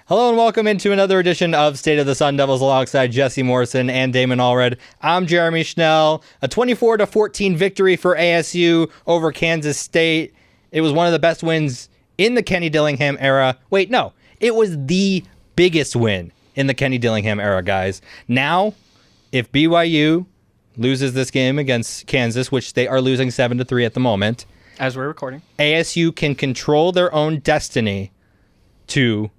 Hello and welcome into another edition of State of the Sun Devils alongside Jesse Morrison and Damon Allred. I'm Jeremy Schnell. A 24-14 victory for ASU over Kansas State. It was one of the best wins in the Kenny Dillingham era. Wait, no. It was the biggest win in the Kenny Dillingham era, guys. Now, if BYU loses this game against Kansas, which they are losing 7-3 at the moment, as we're recording, ASU can control their own destiny to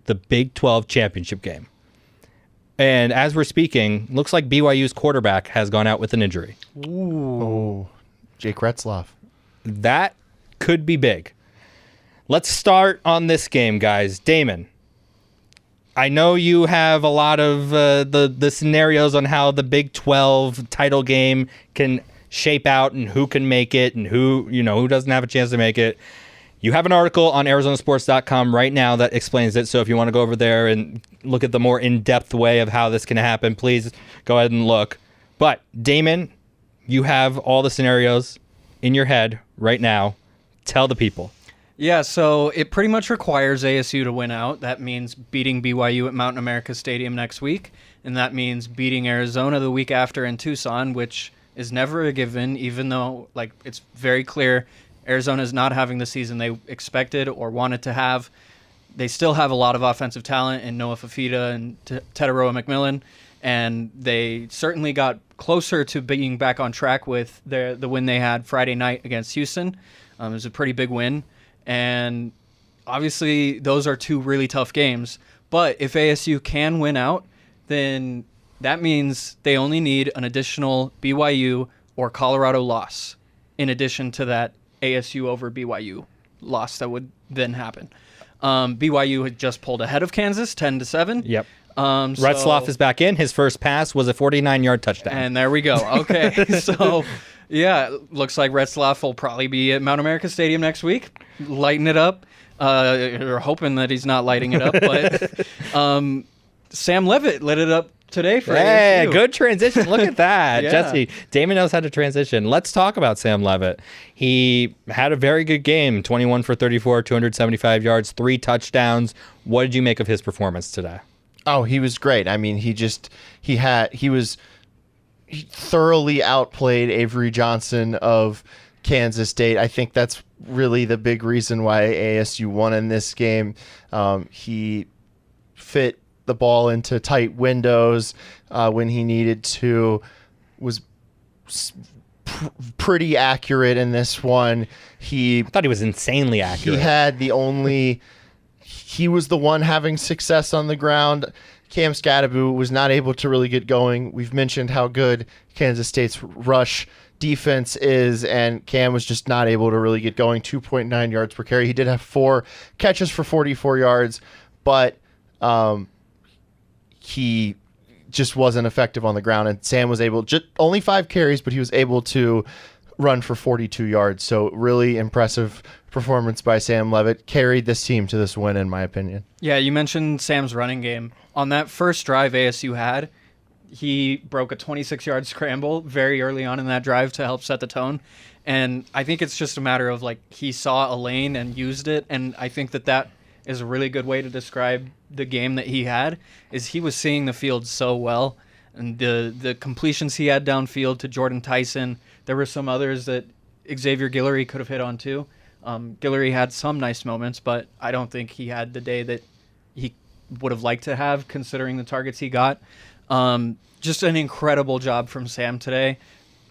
the Big 12 championship game. And as we're speaking, looks like BYU's quarterback has gone out with an injury. Ooh. Oh, Jake Retzloff. That could be big. Let's start on this game, guys. Damon, I know you have a lot of the scenarios on how the Big 12 title game can shape out and who can make it and who doesn't have a chance to make it. You have an article on ArizonaSports.com right now that explains it. So if you want to go over there and look at the more in-depth way of how this can happen, please go ahead and look. But Damon, you have all the scenarios in your head right now. Tell the people. Yeah, so it pretty much requires ASU to win out. That means beating BYU at Mountain America Stadium next week. And that means beating Arizona the week after in Tucson, which is never a given, even though it's very clear Arizona is not having the season they expected or wanted to have. They still have a lot of offensive talent in Noah Fafita and Tetaroa McMillan, and they certainly got closer to being back on track with the win they had Friday night against Houston. It was a pretty big win, and obviously those are two really tough games. But if ASU can win out, then that means they only need an additional BYU or Colorado loss in addition to that ASU over BYU loss that would then happen. BYU had just pulled ahead of Kansas 10-7. Yep. Retzloff is back in. His first pass was a 49-yard touchdown. And there we go. Okay. So, yeah, looks like Retzloff will probably be at Mount America Stadium next week, lighting it up. We're hoping that he's not lighting it up, but Sam Leavitt lit it up today for ASU. Good transition. Look at that. Yeah. Jesse, Damon knows how to transition. Let's talk about Sam Leavitt. He had a very good game, 21 for 34, 275 yards, 3 touchdowns. What did you make of his performance today? Oh, he was great. I mean, he thoroughly outplayed Avery Johnson of Kansas State. I think that's really the big reason why ASU won in this game. He fit the ball into tight windows when he needed to, was pretty accurate in this one. I thought he was insanely accurate. He was the one having success on the ground. Cam Scadaboo was not able to really get going. We've mentioned how good Kansas State's rush defense is, and Cam was just not able to really get going. 2.9 yards per carry. He did have 4 catches for 44 yards, but he just wasn't effective on the ground, and Sam was able, only 5 carries, but he was able to run for 42 yards. So really impressive performance by Sam Leavitt. Carried this team to this win, in my opinion. Yeah, you mentioned Sam's running game. On that first drive ASU had, he broke a 26-yard scramble very early on in that drive to help set the tone. And I think it's just a matter of he saw a lane and used it, and I think that is a really good way to describe the game that he had, is he was seeing the field so well. And the completions he had downfield to Jordan Tyson, there were some others that Xavier Guillory could have hit on too. Guillory had some nice moments, but I don't think he had the day that he would have liked to have, considering the targets he got. Just an incredible job from Sam today,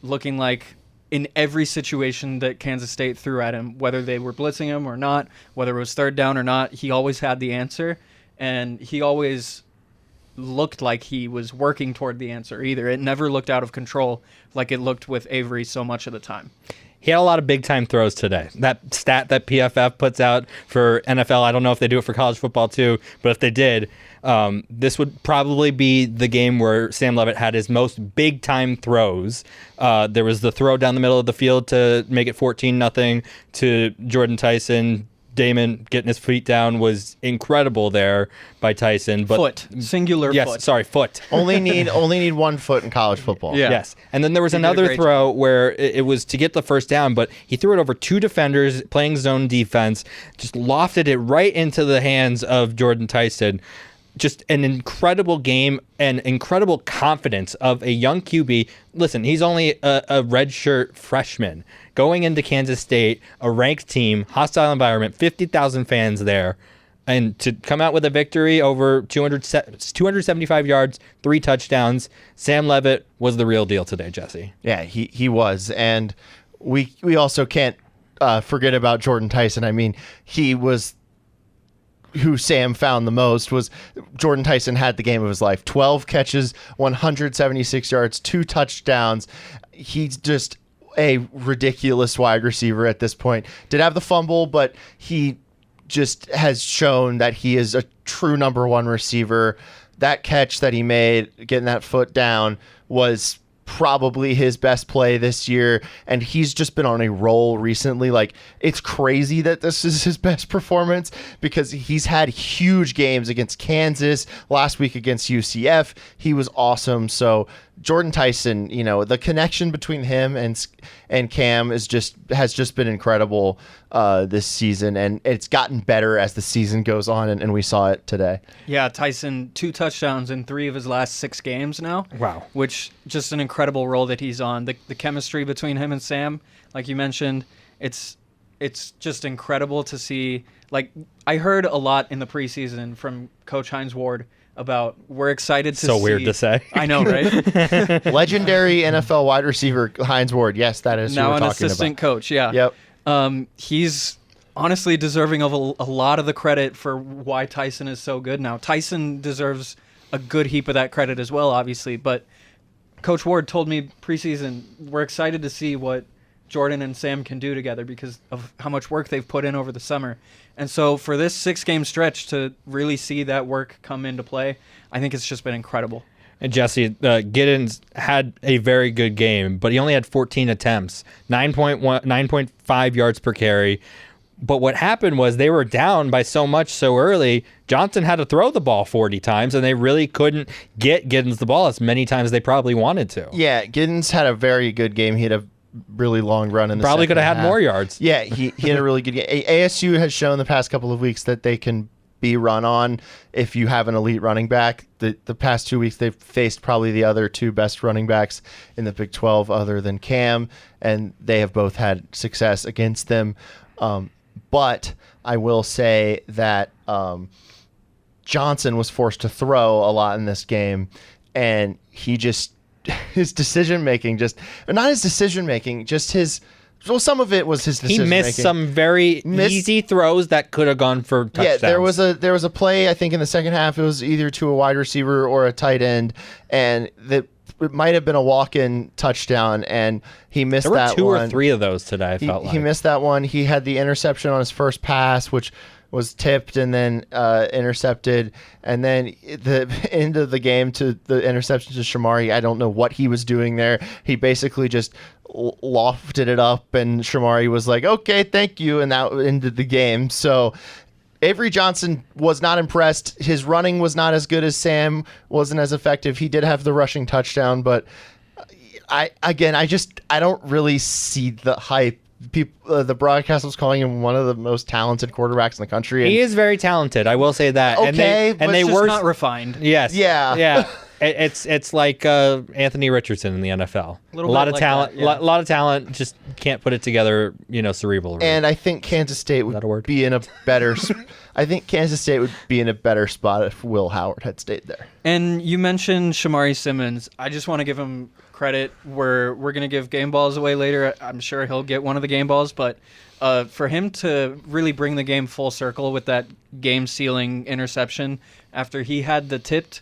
looking like in every situation that Kansas State threw at him, whether they were blitzing him or not, whether it was third down or not, he always had the answer, and he always looked like he was working toward the answer either. It never looked out of control like it looked with Avery so much of the time. He had a lot of big-time throws today. That stat that PFF puts out for NFL, I don't know if they do it for college football too, but if they did, this would probably be the game where Sam Leavitt had his most big-time throws. There was the throw down the middle of the field to make it 14-0 to Jordan Tyson Damon getting his feet down was incredible there by Tyson. But Foot. Singular yes, foot. sorry, foot. only need 1 foot in college football. Yeah. Yes. And then there was He did a another great throw where it was to get the first down, but he threw it over 2 defenders playing zone defense, just lofted it right into the hands of Jordan Tyson. Just an incredible game and incredible confidence of a young QB. Listen, he's only a redshirt freshman going into Kansas State, a ranked team, hostile environment, 50,000 fans there. And to come out with a victory over 275 yards, 3 touchdowns, Sam Leavitt was the real deal today, Jesse. Yeah, he was. And we also can't forget about Jordan Tyson. I mean, he was who Sam found the most. Was Jordan Tyson had the game of his life. 12 catches, 176 yards, 2 touchdowns. He's just a ridiculous wide receiver at this point. Did have the fumble, but he just has shown that he is a true number 1 receiver. That catch that he made, getting that foot down, was probably his best play this year, and he's just been on a roll recently. Like, it's crazy that this is his best performance because he's had huge games against Kansas, last week against UCF. He was awesome. So Jordan Tyson, the connection between him and Cam has just been incredible this season, and it's gotten better as the season goes on, and we saw it today. Yeah, Tyson, 2 touchdowns in 3 of his last 6 games now. Wow. Which, just an incredible role that he's on. The chemistry between him and Sam, like you mentioned, it's just incredible to see. Like, I heard a lot in the preseason from Coach Hines Ward about we're excited to see. So weird to say. I know, right? Legendary NFL wide receiver Hines Ward. Yes, that is who Now we're an talking assistant about. coach, yeah. Yep. He's honestly deserving of a lot of the credit for why Tyson is so good now. Tyson deserves a good heap of that credit as well, obviously. But Coach Ward told me preseason, we're excited to see what Jordan and Sam can do together because of how much work they've put in over the summer. And so for this 6-game stretch to really see that work come into play, I think it's just been incredible. And Jesse, Giddens had a very good game, but he only had 14 attempts, 9.5 yards per carry. But what happened was they were down by so much so early, Johnson had to throw the ball 40 times, and they really couldn't get Giddens the ball as many times as they probably wanted to. Yeah, Giddens had a very good game. He had a really long run in the Probably second could have had half. more yards. Yeah, he had a really good game. ASU has shown the past couple of weeks that they can be run on if you have an elite running back. The past 2 weeks they've faced probably the other 2 best running backs in the Big 12 other than Cam, and they have both had success against them. But I will say that Johnson was forced to throw a lot in this game, and he just his decision making some of it was his decision He missed some very easy throws that could have gone for touchdowns. Yeah, there was a play, I think, in the second half. It was either to a wide receiver or a tight end, and it might have been a walk-in touchdown, and he missed that one. There were 2 or 3 of those today, I felt like. He missed that one. He had the interception on his first pass, which was tipped and then intercepted. And then the end of the game to the interception to Shamari, I don't know what he was doing there. He basically just lofted it up, and Shamari was like, okay, thank you, and that ended the game. So Avery Johnson was not impressed. His running was not as good as Sam, wasn't as effective. He did have the rushing touchdown, but I don't really see the hype. People, the broadcast was calling him one of the most talented quarterbacks in the country. He is very talented, I will say that. Okay, but it's just not refined. Yes. Yeah. It's like Anthony Richardson in the NFL. A lot of talent. That, yeah. A lot of talent. Just can't put it together. Cerebral. And I think Kansas State would be in a better. I think Kansas State would be in a better spot if Will Howard had stayed there. And you mentioned Shamari Simmons. I just want to give him credit. We're going to give game balls away later. I'm sure he'll get one of the game balls, but for him to really bring the game full circle with that game-sealing interception after he had the tip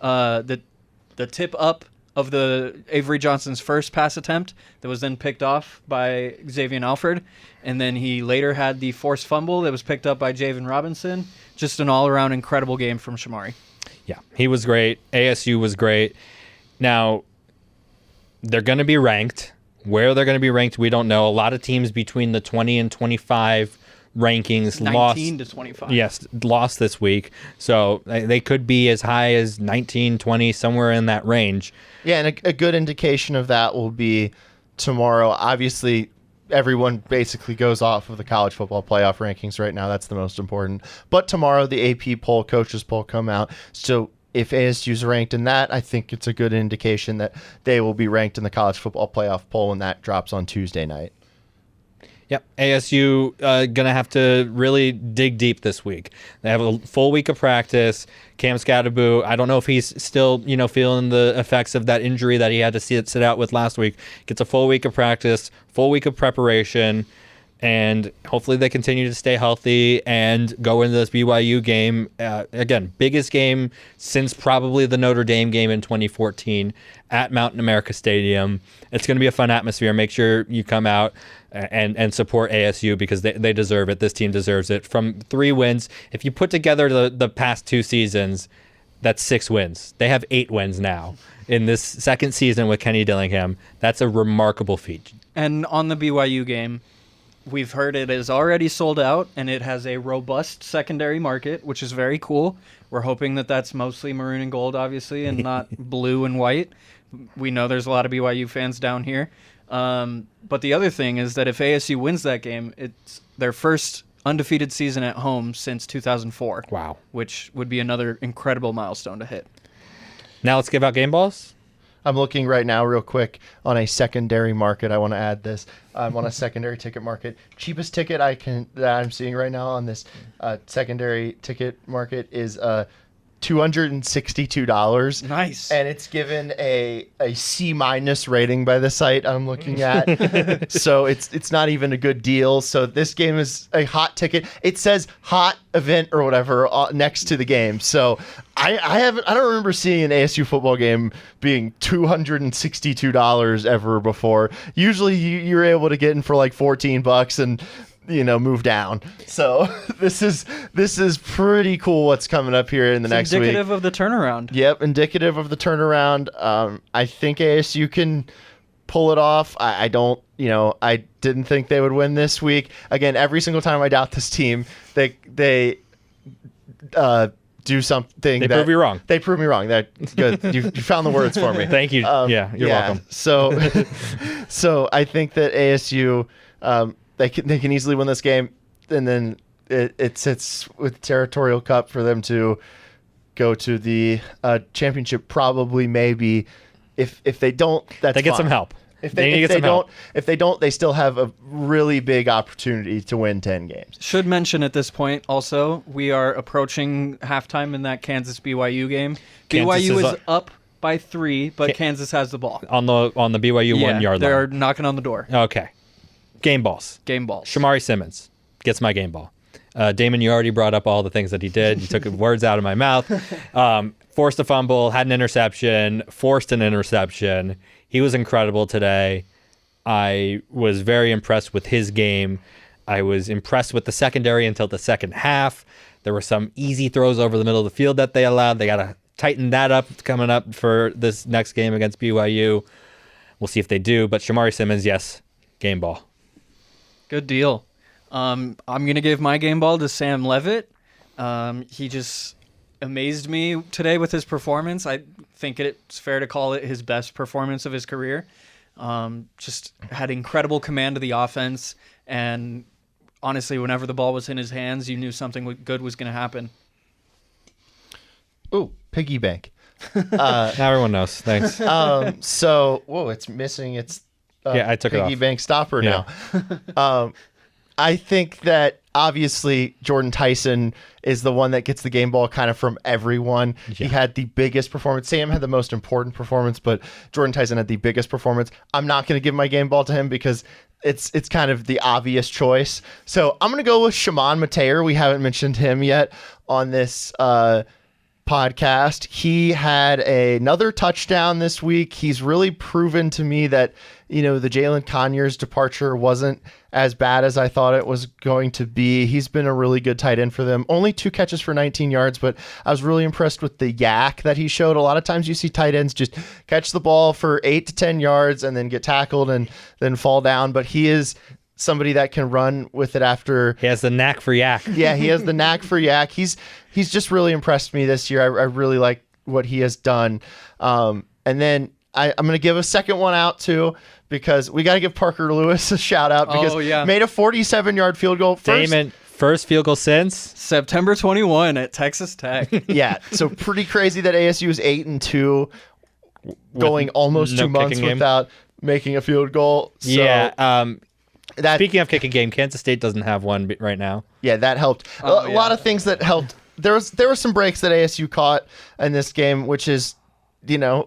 up of the Avery Johnson's first pass attempt that was then picked off by Xavier Alfred, and then he later had the forced fumble that was picked up by Javen Robinson. Just an all-around incredible game from Shamari. Yeah, he was great. ASU was great. Now, they're going to be ranked. Where they're going to be ranked, we don't know. A lot of teams between the 20 and 25 rankings. 19 to 25. Yes, lost this week. So they could be as high as 19, 20, somewhere in that range. Yeah, and a good indication of that will be tomorrow. Obviously, everyone basically goes off of the college football playoff rankings right now. That's the most important. But tomorrow, the AP poll, coaches poll come out. So if ASU's ranked in that, I think it's a good indication that they will be ranked in the college football playoff poll when that drops on Tuesday night. Yep, ASU going to have to really dig deep this week. They have a full week of practice. Cam Scatteraboo, I don't know if he's still, feeling the effects of that injury that he had to sit out with last week. Gets a full week of practice, full week of preparation, and hopefully they continue to stay healthy and go into this BYU game. Again, biggest game since probably the Notre Dame game in 2014 at Mountain America Stadium. It's going to be a fun atmosphere. Make sure you come out and support ASU because they deserve it. This team deserves it. From 3 wins, if you put together the past 2 seasons, that's 6 wins. They have 8 wins now in this second season with Kenny Dillingham. That's a remarkable feat. And on the BYU game, we've heard it is already sold out, and it has a robust secondary market, which is very cool. We're hoping that that's mostly maroon and gold, obviously, and not blue and white. We know there's a lot of BYU fans down here. But the other thing is that if ASU wins that game, it's their first undefeated season at home since 2004. Wow. Which would be another incredible milestone to hit. Now let's give out game balls. I'm looking right now real quick on a secondary market. I want to add this. I'm on a secondary ticket market. Cheapest ticket that I'm seeing right now on this secondary ticket market is $262. Nice. And it's given a C- rating by the site I'm looking at. So it's not even a good deal. So this game is a hot ticket. It says hot event or whatever next to the game. So I don't remember seeing an ASU football game being $262 ever before. Usually you're able to get in for like $14 and move down. So this is pretty cool what's coming up here in the next week. Indicative of the turnaround. Yep, indicative of the turnaround. I think ASU can pull it off. I don't, I didn't think they would win this week. Again, every single time I doubt this team, they do something. They prove you wrong. They prove me wrong. That's good. You found the words for me. Thank you. You're welcome. So I think that ASU, they can easily win this game, and then it sits with Territorial Cup for them to go to the championship. Probably, maybe. If they don't, that's they get fine. some help. If they don't, they still have a really big opportunity to win 10 games. Should mention at this point also, we are approaching halftime in that Kansas BYU game. BYU is up by 3, but Kansas has the ball on the BYU 1 yard line. They're knocking on the door. Okay. Game balls. Shamari Simmons gets my game ball. Damon, you already brought up all the things that he did. You took words out of my mouth. Forced a fumble, had an interception, forced an interception. He was incredible today. I was very impressed with his game. I was impressed with the secondary until the second half. There were some easy throws over the middle of the field that they allowed. They got to tighten that up coming up for this next game against BYU. We'll see if they do. But Shamari Simmons, yes, game ball. Good deal. I'm going to give my game ball to Sam Leavitt. He just amazed me today with his performance. I think it's fair to call it his best performance of his career. Just had incredible command of the offense, and honestly, whenever the ball was in his hands, you knew something good was going to happen. Ooh, piggy bank. Now everyone knows. Thanks. It's missing. It's I took it off. Piggy bank stopper now. I think that obviously Jordan Tyson is the one that gets the game ball kind of from everyone. Yeah. He had the biggest performance. Sam had the most important performance, but Jordan Tyson had the biggest performance. I'm not going to give my game ball to him because it's kind of the obvious choice. So I'm going to go with Shimon Mateer. We haven't mentioned him yet on this podcast. He had another touchdown this week. He's really proven to me that, the Jalen Conyers departure wasn't as bad as I thought it was going to be. He's been a really good tight end for them. Only 2 catches for 19 yards, but I was really impressed with the yak that he showed. A lot of times you see tight ends just catch the ball for 8 to 10 yards and then get tackled and then fall down, but he is somebody that can run with it after. He has the knack for yak. Yeah, he has the knack for yak. He's just really impressed me this year. I really like what he has done. And then I'm going to give a second one out too, because we got to give Parker Lewis a shout out because made a 47-yard field goal. Damon, first field goal since September 21 at Texas Tech. Yeah, so pretty crazy that ASU is 8-2, going almost 2 months without making a field goal. So yeah. Speaking of kicking game, Kansas State doesn't have one right now. Yeah, that helped. A lot of things that helped. There were some breaks that ASU caught in this game, which is, be excited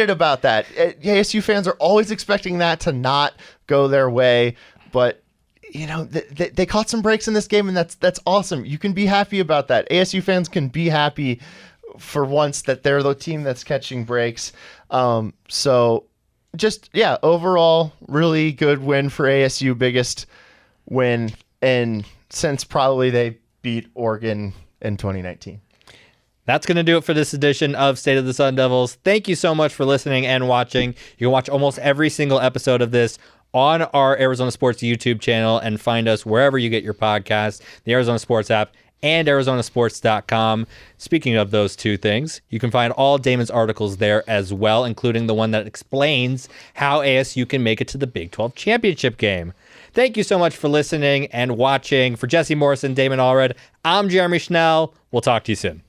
about that. ASU fans are always expecting that to not go their way, but they caught some breaks in this game, and that's awesome. You can be happy about that. ASU fans can be happy for once that they're the team that's catching breaks. Overall, really good win for ASU. Biggest win since probably they beat Oregon in 2019. That's going to do it for this edition of State of the Sun Devils. Thank you so much for listening and watching. You can watch almost every single episode of this on our Arizona Sports YouTube channel and find us wherever you get your podcasts, the Arizona Sports app, and ArizonaSports.com. Speaking of those two things, you can find all Damon's articles there as well, including the one that explains how ASU can make it to the Big 12 championship game. Thank you so much for listening and watching. For Jesse Morrison, Damon Allred, I'm Jeremy Schnell. We'll talk to you soon.